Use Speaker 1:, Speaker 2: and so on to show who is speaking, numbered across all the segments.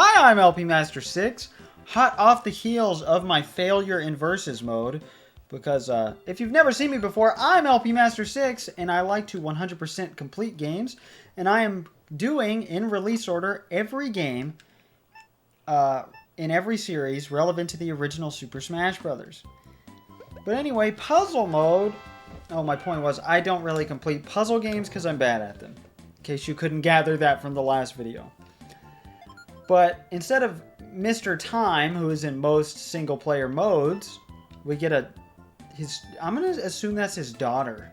Speaker 1: Hi, I'm LP Master 6, hot off the heels of my failure in Versus mode, because if you've never seen me before, I'm LP Master 6, and I like to 100% complete games, and I am doing, in release order, every game in every series relevant to the original Super Smash Bros. But anyway, puzzle mode, my point was, I don't really complete puzzle games because I'm bad at them, in case you couldn't gather that from the last video. But instead of Mr. Time, who is in most single-player modes, we get I'm going to assume that's his daughter.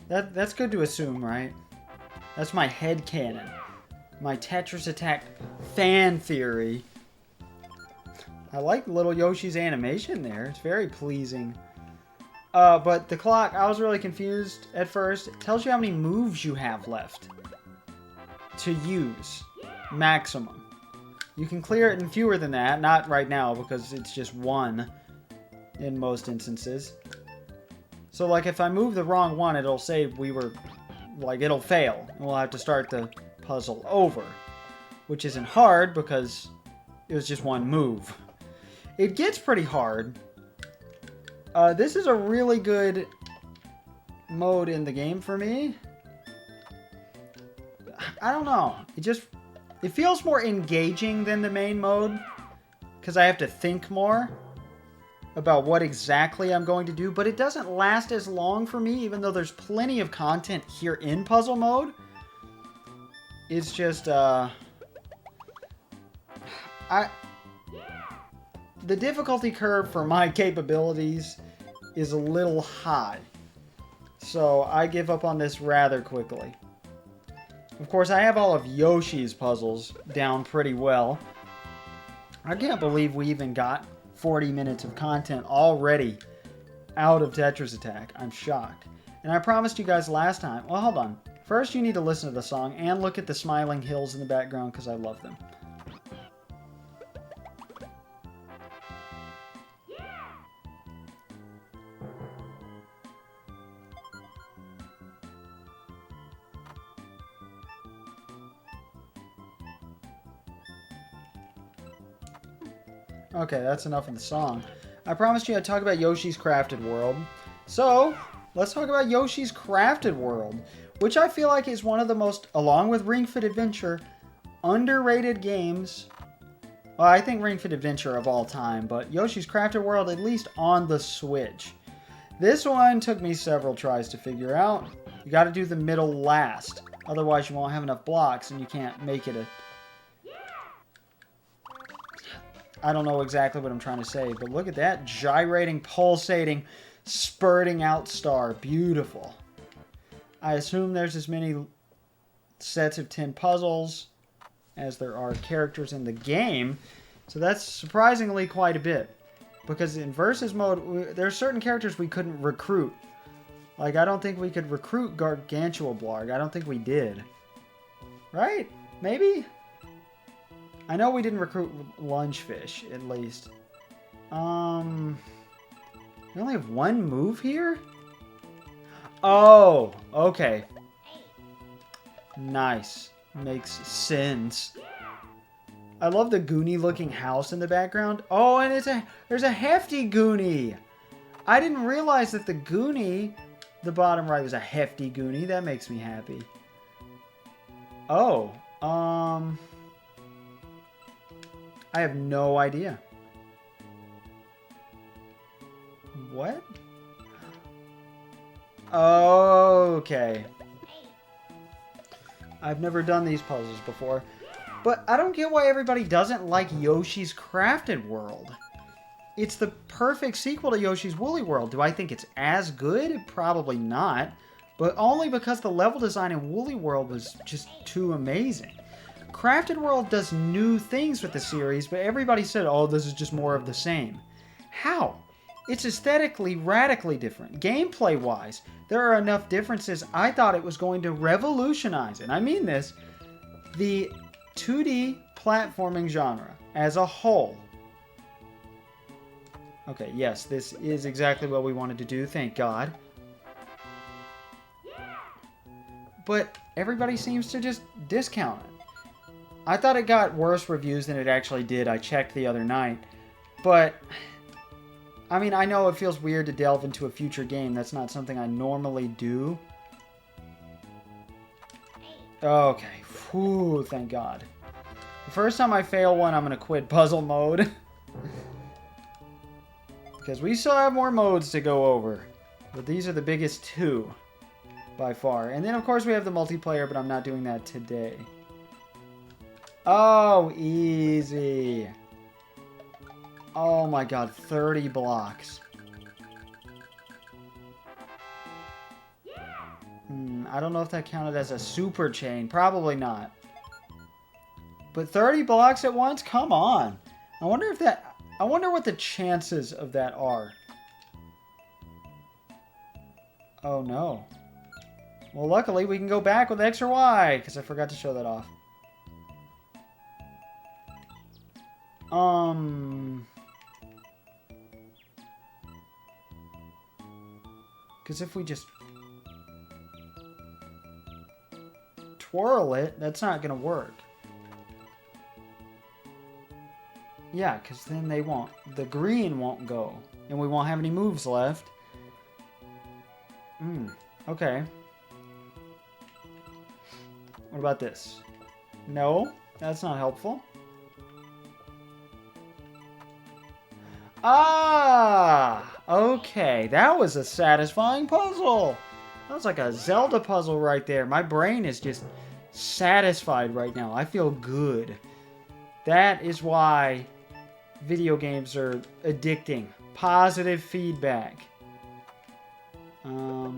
Speaker 1: That's good to assume, right? That's my headcanon. My Tetris Attack fan theory. I like little Yoshi's animation there. It's very pleasing. But the clock, I was really confused at first. It tells you how many moves you have left to use. Maximum. You can clear it in fewer than that. Not right now because it's just one in most instances. So like if I move the wrong one, it'll say it'll fail. And we'll have to start the puzzle over. Which isn't hard because it was just one move. It gets pretty hard. This is a really good mode in the game for me. I don't know. It feels more engaging than the main mode, because I have to think more about what exactly I'm going to do, but it doesn't last as long for me, even though there's plenty of content here in puzzle mode. It's just, the difficulty curve for my capabilities is a little high, so I give up on this rather quickly. Of course, I have all of Yoshi's puzzles down pretty well. I can't believe we even got 40 minutes of content already out of Tetris Attack. I'm shocked. And I promised you guys last time... Well, hold on. First, you need to listen to the song and look at the smiling hills in the background because I love them. Okay, that's enough of the song. I promised you I'd talk about Yoshi's Crafted World. So, let's talk about Yoshi's Crafted World, which I feel like is one of the most, along with Ring Fit Adventure, underrated games. Well, I think Ring Fit Adventure of all time, but Yoshi's Crafted World, at least on the Switch. This one took me several tries to figure out. You gotta do the middle last. Otherwise, you won't have enough blocks and you can't make it a... I don't know exactly what I'm trying to say, but look at that gyrating, pulsating, spurting out star. Beautiful. I assume there's as many sets of 10 puzzles as there are characters in the game, so that's surprisingly quite a bit. Because in Versus mode, there are certain characters we couldn't recruit. Like, I don't think we could recruit Gargantua Blarg. I don't think we did. Right? Maybe? I know we didn't recruit Lungefish, at least. We only have one move here? Oh, okay. Nice. Makes sense. I love the Goonie-looking house in the background. Oh, and there's a hefty Goonie. I didn't realize that the Goonie, the bottom right, was a hefty Goonie. That makes me happy. Oh, I have no idea. What? Okay. I've never done these puzzles before. But I don't get why everybody doesn't like Yoshi's Crafted World. It's the perfect sequel to Yoshi's Woolly World. Do I think it's as good? Probably not. But only because the level design in Woolly World was just too amazing. Crafted World does new things with the series, but everybody said, oh, this is just more of the same. How? It's aesthetically radically different. Gameplay-wise, there are enough differences I thought it was going to revolutionize, and I mean this, the 2D platforming genre as a whole. Okay, yes, this is exactly what we wanted to do, thank God. But everybody seems to just discount it. I thought it got worse reviews than it actually did. I checked the other night. But, I mean, I know it feels weird to delve into a future game. That's not something I normally do. Okay. Whew, thank God. The first time I fail one, I'm going to quit puzzle mode. Because we still have more modes to go over. But these are the biggest two. By far. And then, of course, we have the multiplayer, but I'm not doing that today. Oh, easy. Oh my God, 30 blocks. I don't know if that counted as a super chain. Probably not. But 30 blocks at once? Come on. I wonder what the chances of that are. Oh no. Well, luckily we can go back with X or Y, because I forgot to show that off. Because if we just twirl it, that's not going to work. Yeah, because then the green won't go. And we won't have any moves left. Okay. What about this? No, that's not helpful. Ah! Okay, that was a satisfying puzzle. That was like a Zelda puzzle right there. My brain is just satisfied right now. I feel good. That is why video games are addicting. Positive feedback. Oh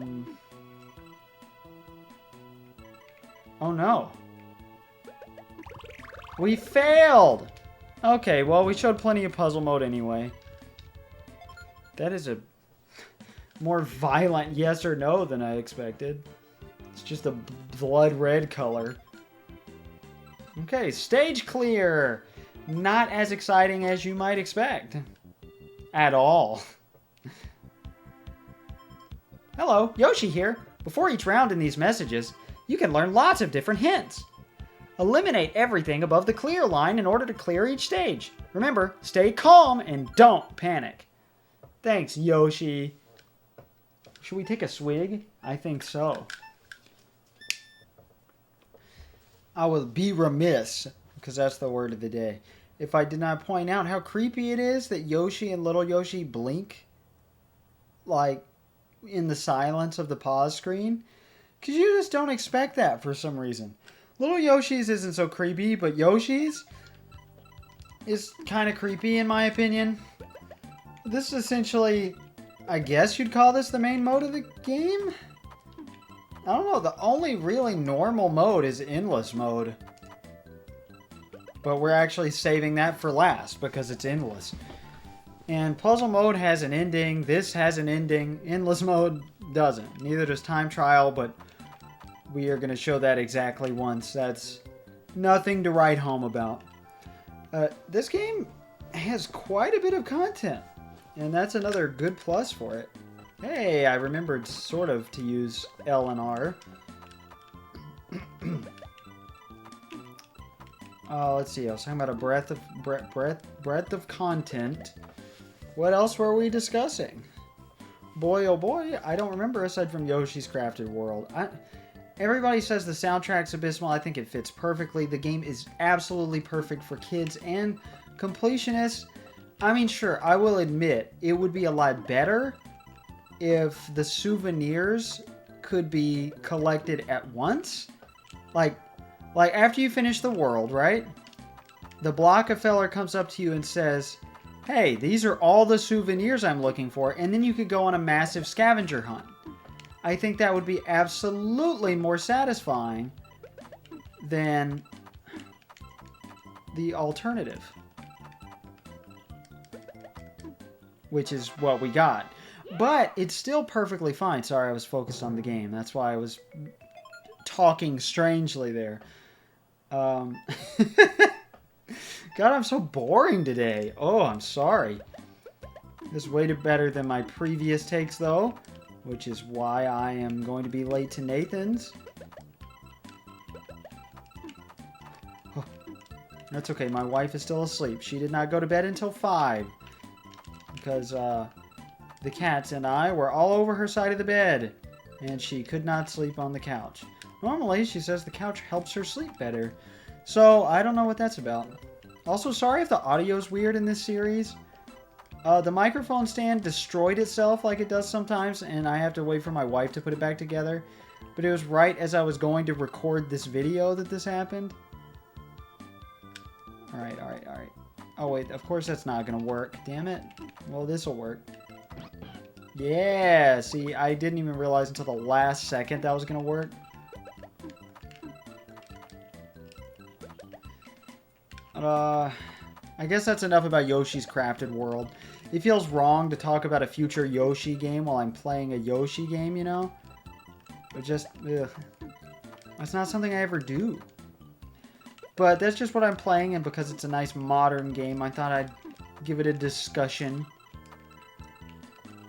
Speaker 1: no. We failed! Okay, well, we showed plenty of puzzle mode anyway. That is a more violent yes or no than I expected. It's just a blood red color. Okay, stage clear! Not as exciting as you might expect. At all. Hello, Yoshi here. Before each round in these messages, you can learn lots of different hints. Eliminate everything above the clear line in order to clear each stage. Remember, stay calm and don't panic. Thanks, Yoshi. Should we take a swig? I think so. I will be remiss, because that's the word of the day, if I did not point out how creepy it is that Yoshi and Little Yoshi blink, like, in the silence of the pause screen. Because you just don't expect that for some reason. Little Yoshi's isn't so creepy, but Yoshi's is kind of creepy in my opinion. This is essentially, I guess you'd call this the main mode of the game? I don't know, the only really normal mode is endless mode. But we're actually saving that for last because it's endless. And puzzle mode has an ending, this has an ending, endless mode doesn't. Neither does time trial, but we are going to show that exactly once. That's nothing to write home about. This game has quite a bit of content, and that's another good plus for it. Hey, I remembered sort of to use L and R. Let's see. I was talking about a breadth of content. What else were we discussing? Boy, oh boy, I don't remember aside from Yoshi's Crafted World. Everybody says the soundtrack's abysmal. I think it fits perfectly. The game is absolutely perfect for kids and completionists. I mean, sure, I will admit, it would be a lot better if the souvenirs could be collected at once. Like after you finish the world, right? The Blockefeller comes up to you and says, hey, these are all the souvenirs I'm looking for, and then you could go on a massive scavenger hunt. I think that would be absolutely more satisfying than the alternative. Which is what we got. But it's still perfectly fine. Sorry, I was focused on the game. That's why I was talking strangely there. God, I'm so boring today. Oh, I'm sorry. This is way better than my previous takes, though. Which is why I am going to be late to Nathan's. Oh, That's okay. My wife is still asleep. She did not go to bed until 5. Because the cats and I were all over her side of the bed. And she could not sleep on the couch. Normally, she says the couch helps her sleep better. So, I don't know what that's about. Also, sorry if the audio's weird in this series. The microphone stand destroyed itself like it does sometimes, and I have to wait for my wife to put it back together. But it was right as I was going to record this video that this happened. Alright. Oh, wait, of course that's not going to work. Damn it. Well, this will work. Yeah, see, I didn't even realize until the last second that was going to work. I guess that's enough about Yoshi's Crafted World. It feels wrong to talk about a future Yoshi game while I'm playing a Yoshi game, you know? But just, ugh. That's not something I ever do. But that's just what I'm playing, and because it's a nice modern game, I thought I'd give it a discussion.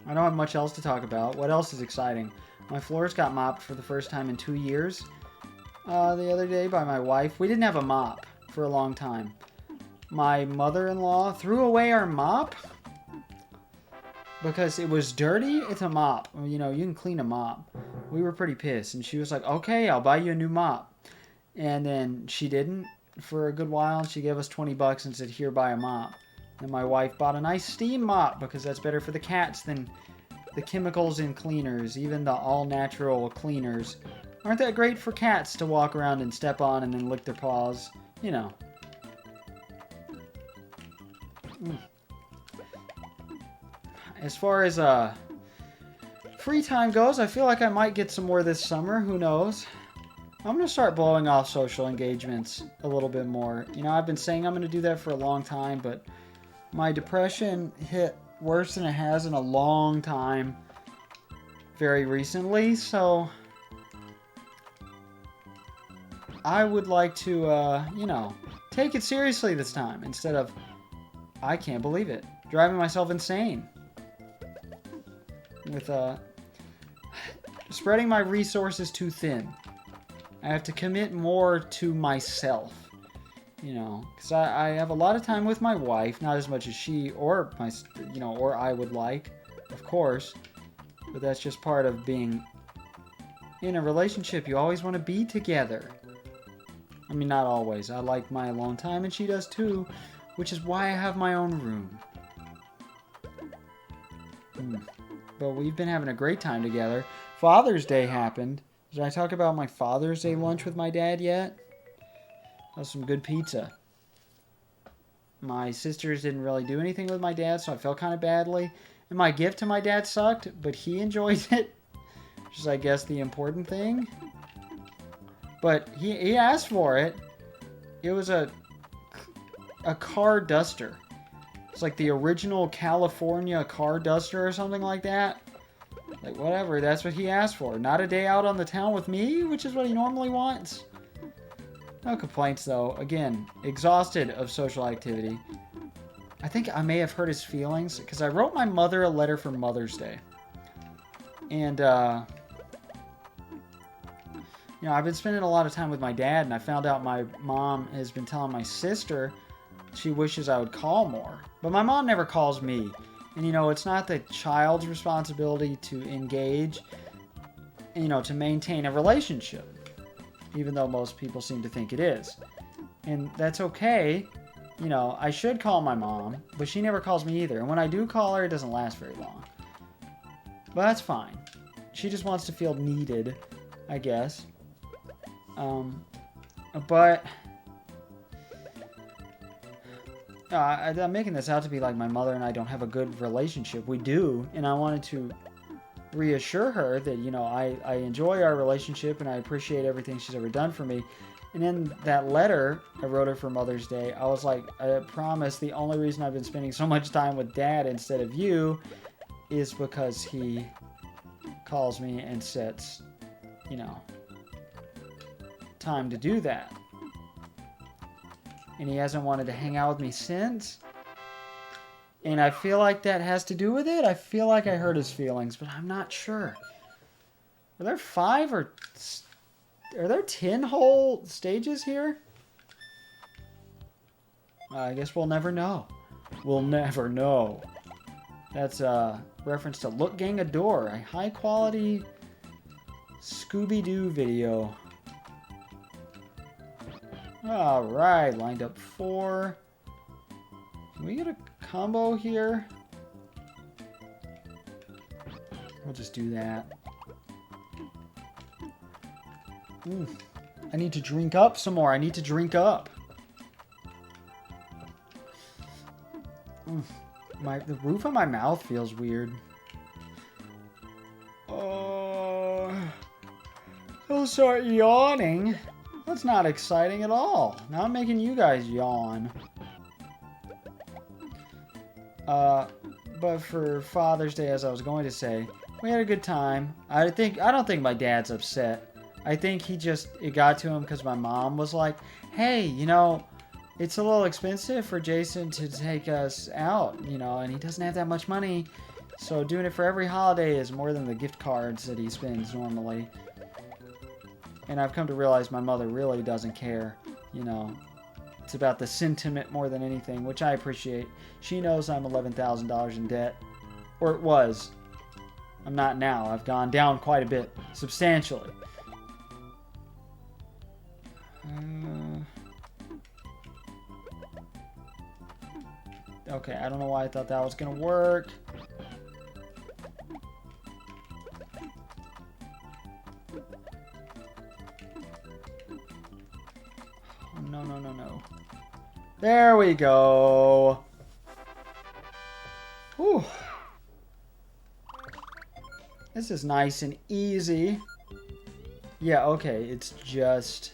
Speaker 1: I don't have much else to talk about. What else is exciting? My floors got mopped for the first time in 2 years. The other day by my wife. We didn't have a mop for a long time. My mother-in-law threw away our mop because it was dirty. It's a mop. You know, you can clean a mop. We were pretty pissed, and she was like, okay, I'll buy you a new mop. And then she didn't for a good while, and she gave us 20 bucks and said, here, buy a mop. And my wife bought a nice steam mop because that's better for the cats than the chemicals in cleaners, even the all-natural cleaners. Aren't that great for cats to walk around and step on and then lick their paws? You know. As far as free time goes, I feel like I might get some more this summer. Who knows? I'm going to start blowing off social engagements a little bit more. You know, I've been saying I'm going to do that for a long time, but my depression hit worse than it has in a long time very recently, so I would like to, you know, take it seriously this time instead of, I can't believe it, driving myself insane with spreading my resources too thin. I have to commit more to myself, you know, because I have a lot of time with my wife, not as much as she or my, you know, or I would like, of course, but that's just part of being in a relationship. You always want to be together. I mean, not always. I like my alone time, and she does too, which is why I have my own room. But we've been having a great time together. Father's Day happened. Did I talk about my Father's Day lunch with my dad yet? That was some good pizza. My sisters didn't really do anything with my dad, so I felt kind of badly. And my gift to my dad sucked, but he enjoyed it, which is, I guess, the important thing. But he asked for it. It was a car duster. It's like the original California car duster or something like that. Like, whatever, that's what he asked for. Not a day out on the town with me, which is what he normally wants. No complaints, though. Again, exhausted of social activity. I think I may have hurt his feelings, because I wrote my mother a letter for Mother's Day. And, you know, I've been spending a lot of time with my dad, and I found out my mom has been telling my sister she wishes I would call more. But my mom never calls me. And, you know, it's not the child's responsibility to engage, you know, to maintain a relationship, even though most people seem to think it is. And that's okay. You know, I should call my mom, but she never calls me either. And when I do call her, it doesn't last very long. But that's fine. She just wants to feel needed, I guess. But I'm making this out to be like my mother and I don't have a good relationship. We do, and I wanted to reassure her that, you know, I enjoy our relationship and I appreciate everything she's ever done for me. And in that letter I wrote her for Mother's Day, I was like, I promise the only reason I've been spending so much time with Dad instead of you is because he calls me and sets, you know, time to do that. And he hasn't wanted to hang out with me since. And I feel like that has to do with it. I feel like I hurt his feelings, but I'm not sure. Are there 5 or... Are there 10 whole stages here? I guess we'll never know. We'll never know. That's a reference to Look Gang Adore, a high-quality Scooby-Doo video. Alright, lined up 4. Can we get a combo here? We'll just do that. I need to drink up some more. I need to drink up. The roof of my mouth feels weird. Oh, I'll start yawning. That's not exciting at all. Now I'm making you guys yawn. But for Father's Day, as I was going to say, we had a good time. I don't think my dad's upset. I think it got to him because my mom was like, hey, you know, it's a little expensive for Jason to take us out, you know, and he doesn't have that much money. So doing it for every holiday is more than the gift cards that he spends normally. And I've come to realize my mother really doesn't care, you know. It's about the sentiment more than anything, which I appreciate. She knows I'm $11,000 in debt. Or it was. I'm not now. I've gone down quite a bit. Substantially. Okay, I don't know why I thought that was going to work. Oh, no. There we go. Whew. This is nice and easy. Yeah, okay, it's just...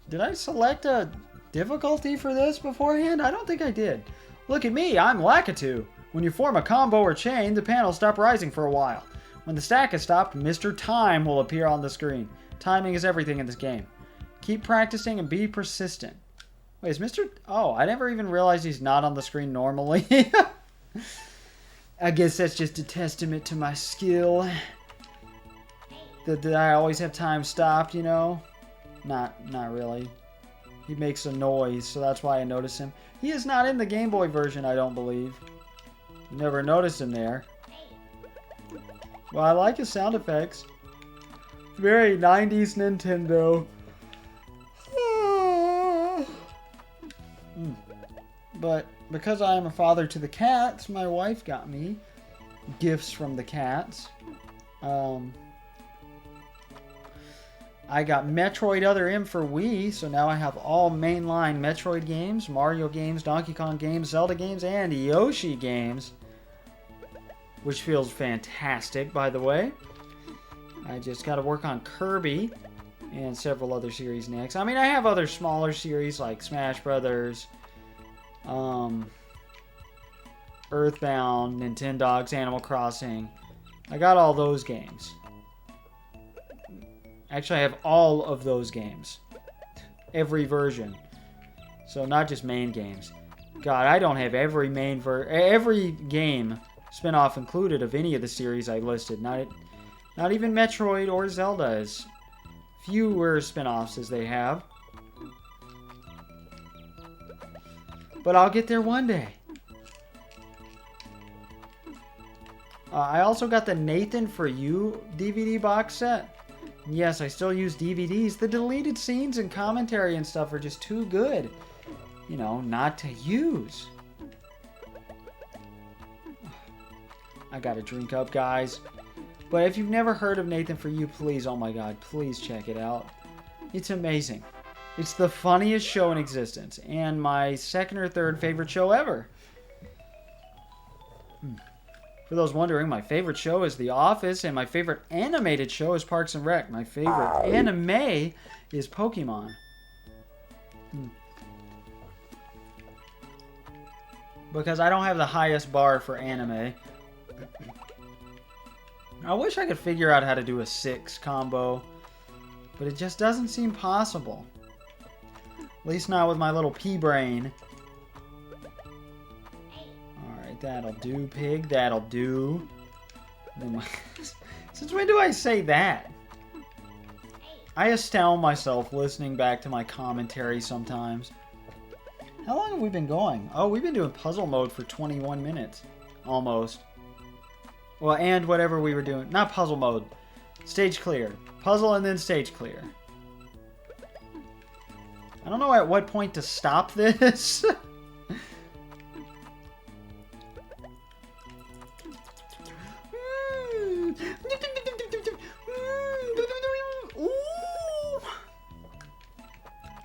Speaker 1: Did I select a difficulty for this beforehand? I don't think I did. Look at me, I'm Lakitu. When you form a combo or chain, the panels stop rising for a while. When the stack is stopped, Mr. Time will appear on the screen. Timing is everything in this game. Keep practicing and be persistent. Wait, is Mr... Oh, I never even realized he's not on the screen normally. I guess that's just a testament to my skill. That I always have time stopped, you know? Not really. He makes a noise, so that's why I notice him. He is not in the Game Boy version, I don't believe. Never noticed him there. Well, I like his sound effects. Very 90s Nintendo. But because I am a father to the cats, my wife got me gifts from the cats. I got Metroid Other M for Wii, so now I have all mainline Metroid games, Mario games, Donkey Kong games, Zelda games, and Yoshi games. Which feels fantastic, by the way. I just got to work on Kirby and several other series next. I mean, I have other smaller series like Smash Brothers, Earthbound, Nintendogs, Animal Crossing. I got all those games. Actually, I have all of those games. Every version. So not just main games. God, I don't have every every game spin-off included of any of the series I listed. Not even Metroid or Zelda, as fewer spin-offs as they have. But I'll get there one day. I also got the Nathan For You DVD box set. Yes, I still use DVDs. The deleted scenes and commentary and stuff are just too good, you know, not to use. I gotta drink up, guys. But if you've never heard of Nathan For You, please, oh my god, please check it out. It's amazing. It's the funniest show in existence, and my second or third favorite show ever. For those wondering, my favorite show is The Office, and my favorite animated show is Parks and Rec. My favorite anime is Pokemon. Because I don't have the highest bar for anime. I wish I could figure out how to do a 6 combo, but it just doesn't seem possible. At least not with my little pea brain. Alright, that'll do, pig. That'll do. Since when do I say that? I astound myself listening back to my commentary sometimes. How long have we been going? Oh, we've been doing puzzle mode for 21 minutes. Almost. Well, and whatever we were doing. Not puzzle mode. Stage clear. Puzzle and then stage clear. I don't know at what point to stop this.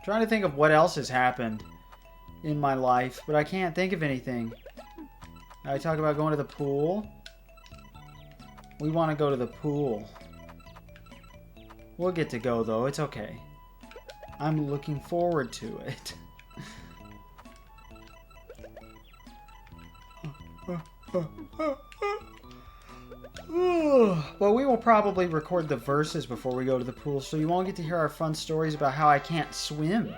Speaker 1: Trying to think of what else has happened in my life, but I can't think of anything. I talk about going to the pool. We want to go to the pool. We'll get to go, though. It's okay. I'm looking forward to it. But we will probably record the verses before we go to the pool, so you won't get to hear our fun stories about how I can't swim.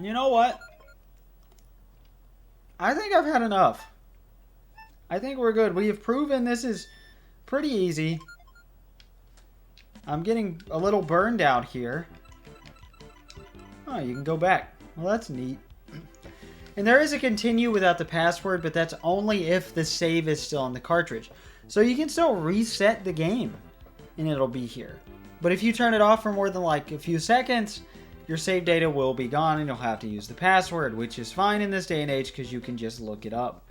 Speaker 1: You know what? I think I've had enough. I think we're good. We have proven this is pretty easy. I'm getting a little burned out here. Oh, you can go back. Well, that's neat. And there is a continue without the password, but that's only if the save is still on the cartridge. So you can still reset the game, and it'll be here. But if you turn it off for more than like a few seconds, your save data will be gone, and you'll have to use the password, which is fine in this day and age because you can just look it up.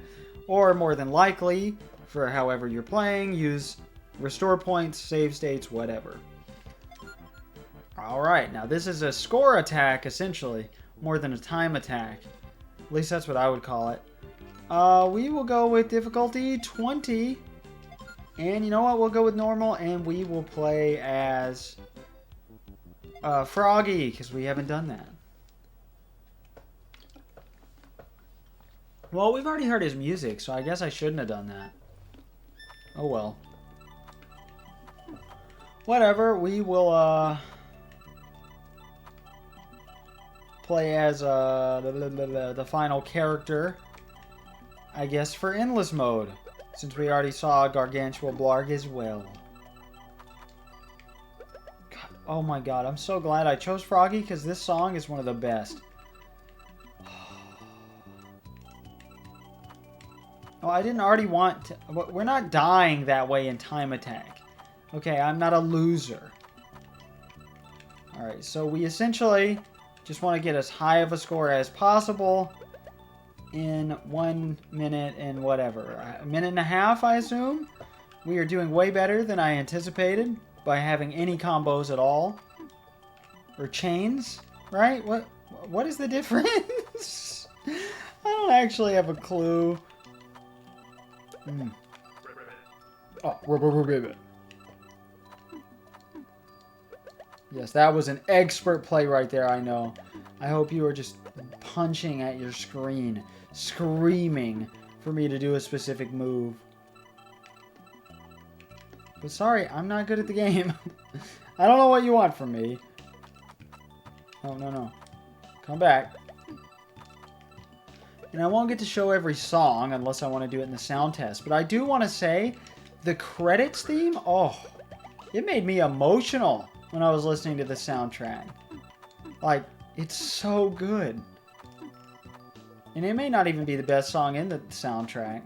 Speaker 1: Or more than likely, for however you're playing, use restore points, save states, whatever. Alright, now this is a score attack, essentially, more than a time attack. At least that's what I would call it. We will go with difficulty 20. And you know what? We'll go with normal, and we will play as Froggy, because we haven't done that. Well, we've already heard his music, so I guess I shouldn't have done that. Oh well. Whatever, we will play as the final character, I guess, for endless mode, since we already saw Gargantua Blarg as well. God, oh my god, I'm so glad I chose Froggy, because this song is one of the best. Oh, I didn't already want to... We're not dying that way in time attack. Okay, I'm not a loser. Alright, so we essentially just want to get as high of a score as possible in 1 minute and whatever. A minute and a half, I assume? We are doing way better than I anticipated by having any combos at all. Or chains, right? What is the difference? I don't actually have a clue. Oh, ribbit. Yes, that was an expert play right there, I know. I hope you are just punching at your screen, screaming for me to do a specific move. But sorry, I'm not good at the game. I don't know what you want from me. Oh, no. Come back. And I won't get to show every song unless I want to do it in the sound test. But I do want to say, the credits theme, oh, it made me emotional when I was listening to the soundtrack. Like, it's so good. And it may not even be the best song in the soundtrack.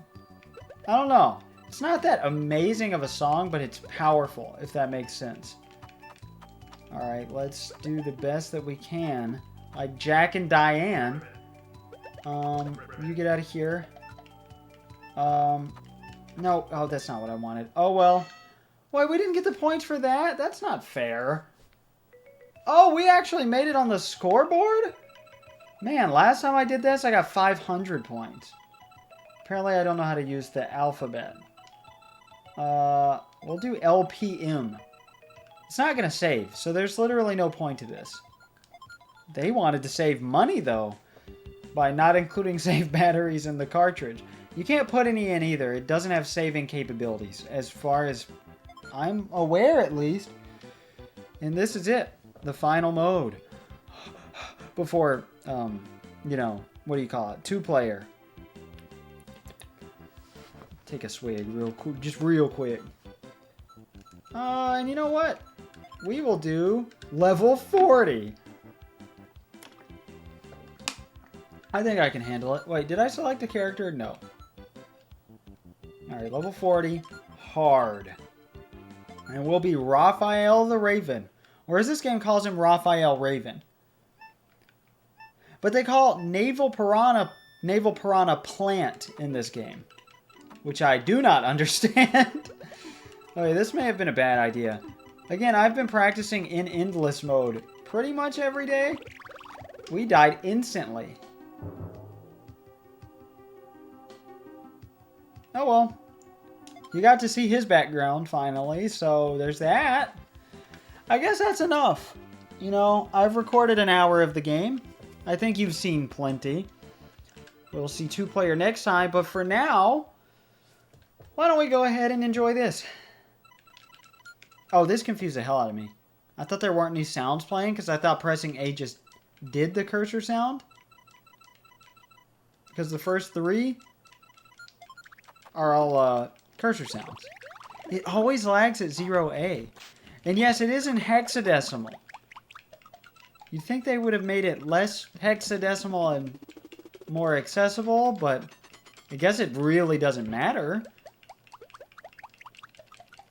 Speaker 1: I don't know. It's not that amazing of a song, but it's powerful, if that makes sense. Alright, let's do the best that we can. Like Jack and Diane. You get out of here. No. Oh, that's not what I wanted. Oh, well. Why, we didn't get the points for that? That's not fair. Oh, we actually made it on the scoreboard? Man, last time I did this, I got 500 points. Apparently, I don't know how to use the alphabet. We'll do LPM. It's not going to save, so there's literally no point to this. They wanted to save money, though, by not including save batteries in the cartridge. You can't put any in either. It doesn't have saving capabilities, as far as I'm aware, at least. And this is it. The final mode. Before, you know, what do you call it? 2-player. take a swig real quick, just real quick. And you know what? We will do level 40. I think I can handle it. Wait, did I select a character? No. Alright, level 40. Hard. And we'll be Raphael the Raven. Or as this game calls him, Raphael Raven. But they call it Naval Piranha Plant in this game. Which I do not understand. Okay, this may have been a bad idea. Again, I've been practicing in endless mode pretty much every day. We died instantly. Oh well. You got to see his background finally, so there's that. I guess that's enough. You know, I've recorded an hour of the game. I think you've seen plenty. We'll see 2-player next time, but for now, why don't we go ahead and enjoy this? Oh, this confused the hell out of me. I thought there weren't any sounds playing because I thought pressing A just did the cursor sound. Because the first 3 are all cursor sounds. It always lags at 0A. And yes, it is in hexadecimal. You'd think they would have made it less hexadecimal and more accessible, but I guess it really doesn't matter.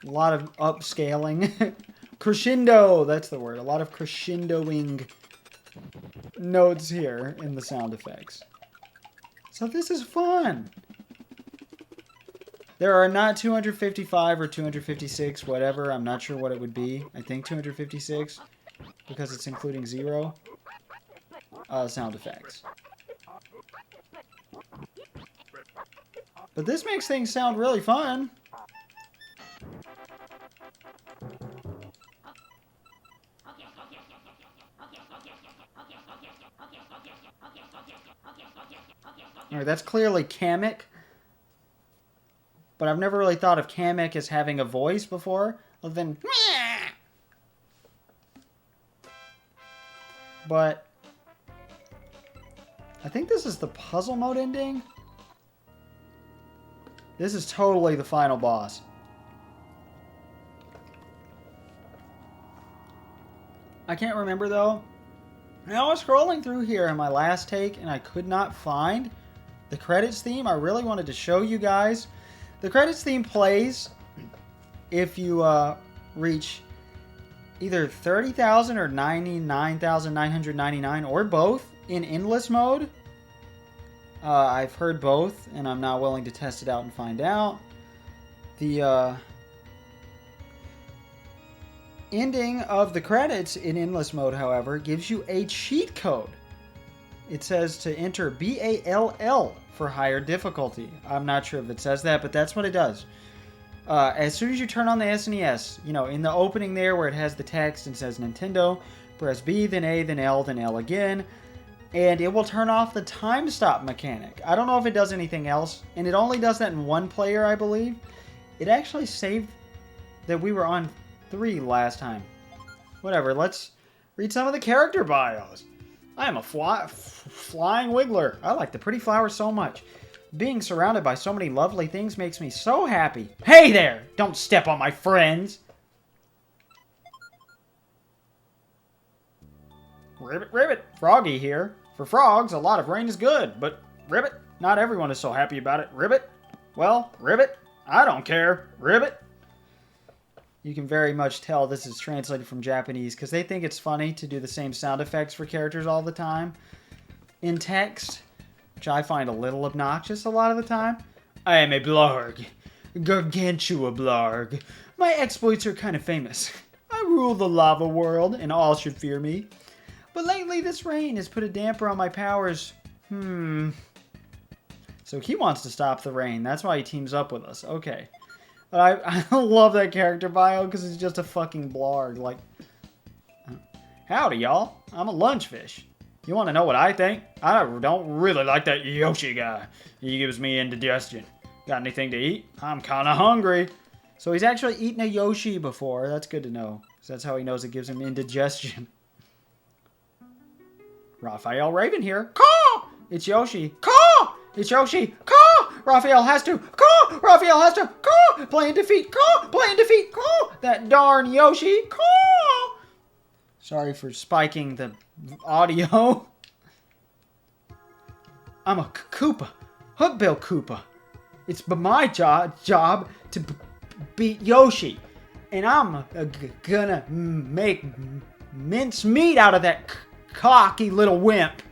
Speaker 1: A lot of upscaling. Crescendo, that's the word. A lot of crescendoing notes here in the sound effects. So this is fun. There are not 255 or 256, whatever. I'm not sure what it would be. I think 256, because it's including 0 sound effects. But this makes things sound really fun. Alright, that's clearly Kamek. But I've never really thought of Kamek as having a voice before, other than Meow. But I think this is the puzzle mode ending. This is totally the final boss. I can't remember though. I was scrolling through here in my last take and I could not find the credits theme. I really wanted to show you guys. The credits theme plays if you reach either 30,000 or 99,999 or both in endless mode. I've heard both and I'm not willing to test it out and find out. The ending of the credits in endless mode, however, gives you a cheat code. It says to enter BALL for higher difficulty. I'm not sure if it says that, but that's what it does. As soon as you turn on the SNES, you know, in the opening there where it has the text and says Nintendo, press B, then A, then L again, and it will turn off the time stop mechanic. I don't know if it does anything else, and it only does that in 1 player, I believe. It actually saved that we were on 3 last time. Whatever, let's read some of the character bios. I am a flying wiggler. I like the pretty flowers so much. Being surrounded by so many lovely things makes me so happy. Hey there! Don't step on my friends! Ribbit, ribbit. Froggy here. For frogs, a lot of rain is good, but ribbit, not everyone is so happy about it. Ribbit? Well, ribbit, I don't care. Ribbit? You can very much tell this is translated from Japanese because they think it's funny to do the same sound effects for characters all the time in text, which I find a little obnoxious a lot of the time. I am a blarg. Gargantua blarg. My exploits are kind of famous. I rule the lava world and all should fear me. But lately this rain has put a damper on my powers. So he wants to stop the rain. That's why he teams up with us. Okay. But I love that character bio because it's just a fucking blarg. Like, howdy, y'all. I'm a lunchfish. You want to know what I think? I don't really like that Yoshi guy. He gives me indigestion. Got anything to eat? I'm kind of hungry. So he's actually eaten a Yoshi before. That's good to know. So that's how he knows it gives him indigestion. Raphael Raven here. Caw! It's Yoshi. Caw! It's Yoshi. Caw! Raphael has to. Caw! Call! Raphael has to call! Play in defeat! Call! Play in defeat! Call! That darn Yoshi! Call! Sorry for spiking the audio. I'm a Koopa. Hookbill Koopa. It's my job to beat Yoshi. And I'm gonna make mince meat out of that cocky little wimp.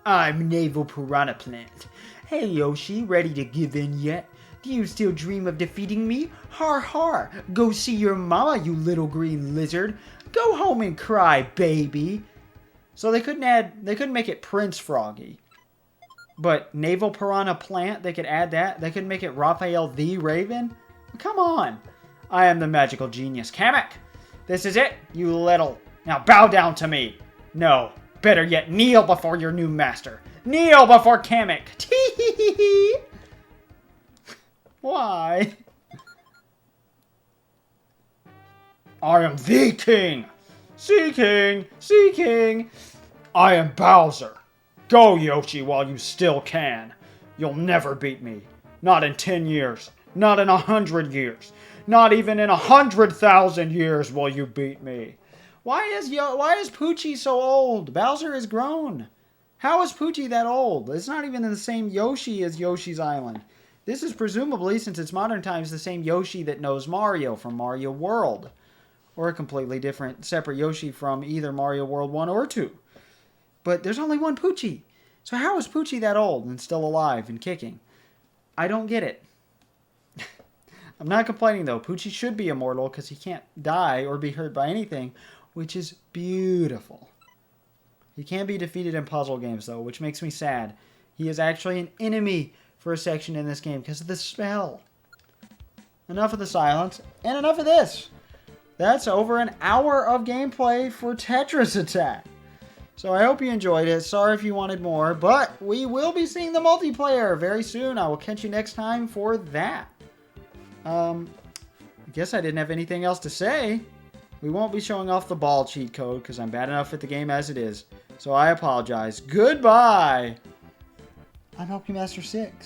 Speaker 1: I'm Naval Piranha Plant. Hey Yoshi, ready to give in yet? Do you still dream of defeating me? Har har! Go see your mama, you little green lizard. Go home and cry, baby. So they couldn't make it Prince Froggy. But Naval Piranha Plant, they could add that. They could make it Raphael the Raven. Come on. I am the magical genius. Kamek, this is it, you little... Now bow down to me. No. Better yet, kneel before your new master. Kneel before Kamek. Tee-hee-hee-hee. Why? I am the king. Sea King. Sea King. I am Bowser. Go, Yoshi, while you still can. You'll never beat me. Not in 10 years. Not in 100 years. Not even in 100,000 years will you beat me. Why is Poochie so old? Bowser is grown. How is Poochie that old? It's not even in the same Yoshi as Yoshi's Island. This is presumably, since it's modern times, the same Yoshi that knows Mario from Mario World. Or a completely different, separate Yoshi from either Mario World 1 or 2. But there's only one Poochie. So how is Poochie that old and still alive and kicking? I don't get it. I'm not complaining, though. Poochie should be immortal because he can't die or be hurt by anything, which is beautiful. He can't be defeated in puzzle games, though, which makes me sad. He is actually an enemy for a section in this game because of the spell. Enough of the silence, and enough of this. That's over an hour of gameplay for Tetris Attack. So I hope you enjoyed it. Sorry if you wanted more, but we will be seeing the multiplayer very soon. I will catch you next time for that. I guess I didn't have anything else to say. We won't be showing off the ball cheat code because I'm bad enough at the game as it is. So I apologize. Goodbye. I'm Master 6.